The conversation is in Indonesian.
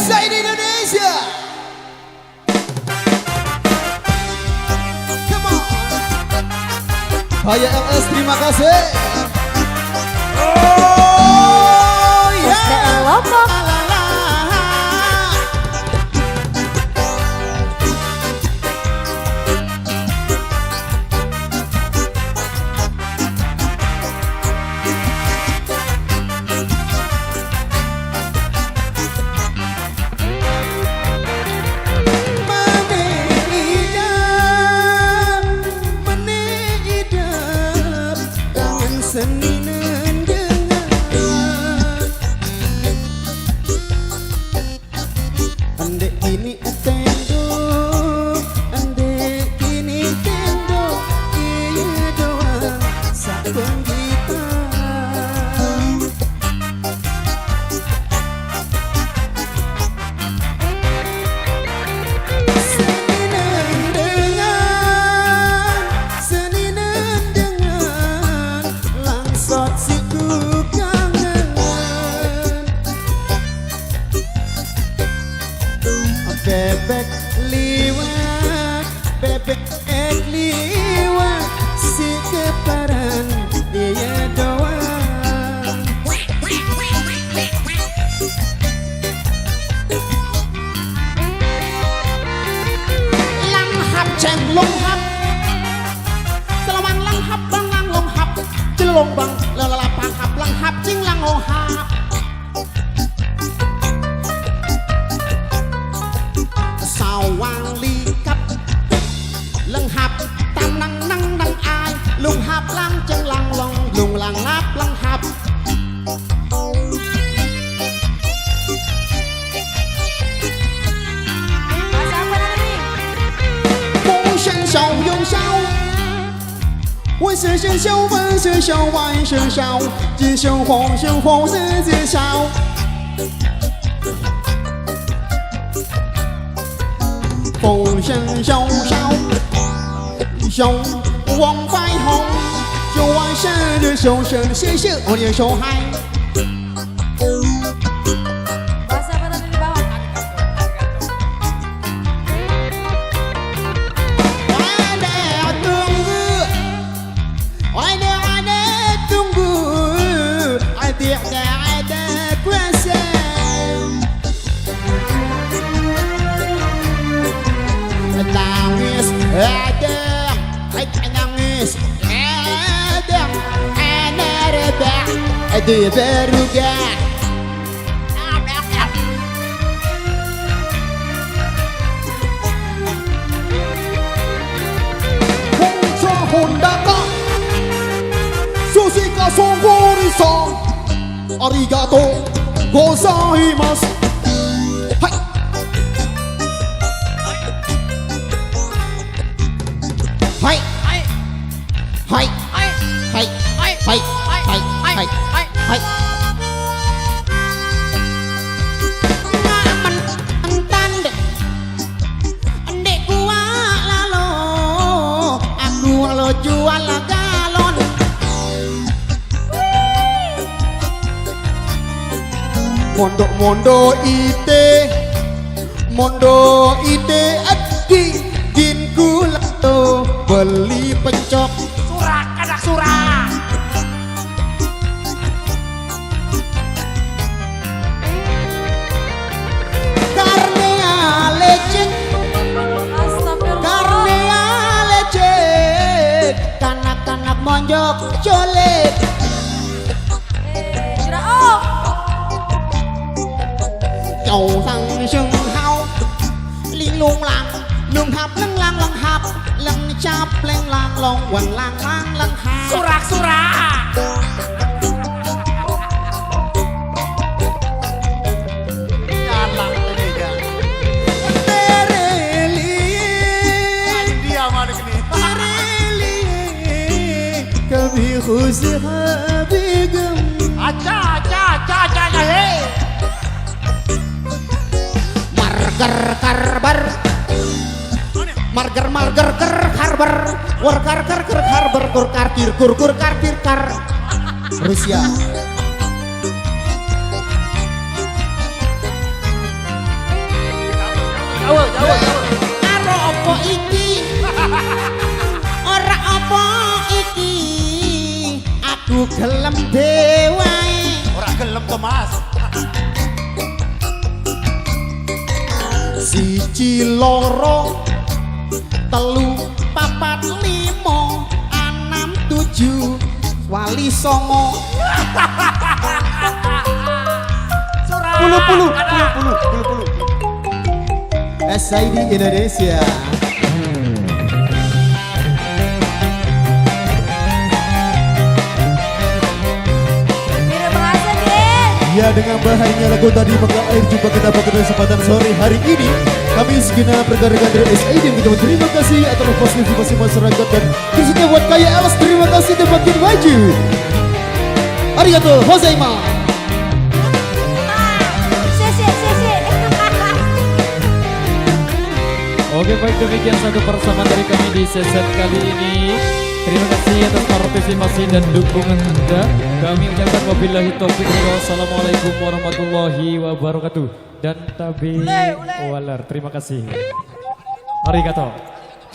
Saya di Indonesia. Come on. Haya LS, terima kasih. Oh ya. Lombok. Bebek liwat, bebek liwat, si keparan dia doang. Langhap ceng longhap, selawang langhap bang lang longhap, celong bang lelalapang hap langhap cing lang ohap. Sawang likap leng hap tam nang nang nang ai lung hap lang cheng lang long lung lang hap lang hap Bahasa apa nanti? Hong shen xiao yong xiao wen shi shen xiao wen shi xiao wan shi xiao jin xiao hong shi ji xiao Hong shen xiao xiao xiao wang bai hong xiao wan shen de xiao shen xie xie我的手嗨 Bahasa apa tadi di bawah? Ada beruga Honda Honda ka Sushi ka songgorisa Arigato gozaimasu Hai Hai Hai Hai Hai Hai Hai Hai Hai Ngamen entan dek Ndek gua lalo Aku lo jual galon Mondo ite adi ginku lato beli pencok Surah, kadak surah. Karnea lecet kanak-kanak monjok colet Tidak oh. Châu thăng sưng hao Linh lung lang lung hap lăng lang lăng hap lăng chap lăng lang long quần lang lang lăng hap Surah, surah. فوزها بيقم hei. Marger karbar Marger marger ker harber Warkar ker ker harber kur kartir kur kur kartir kar Rusia Jauh. Aro opo iki Ora opo iki Aku gelem dewae Orang gelem tuh mas. Siji loro telu papat limo enam tujuh wali songo puluh SID Indonesia. Biru bahasa Din. Ya dengan bahagianya lagu tadi maka akhir jumpa kita pada kesempatan sore hari ini. Kami segenap rekan-rekan dari SID kita terima kasih atas partisipasi masyarakat dan khususnya buat Kaya Alas terima kasih dan makin maju. Arigato gozaimasu. Sesi. Oke baik, demikian satu persamaan dari kami di sesi kali ini. Terima kasih atas partisipasi dan dukungan Anda. Kami ucapkan wabillahi taufiq wassalamualaikum warahmatullahi wabarakatuh. Dan tabi walar. Terima kasih. Arigato.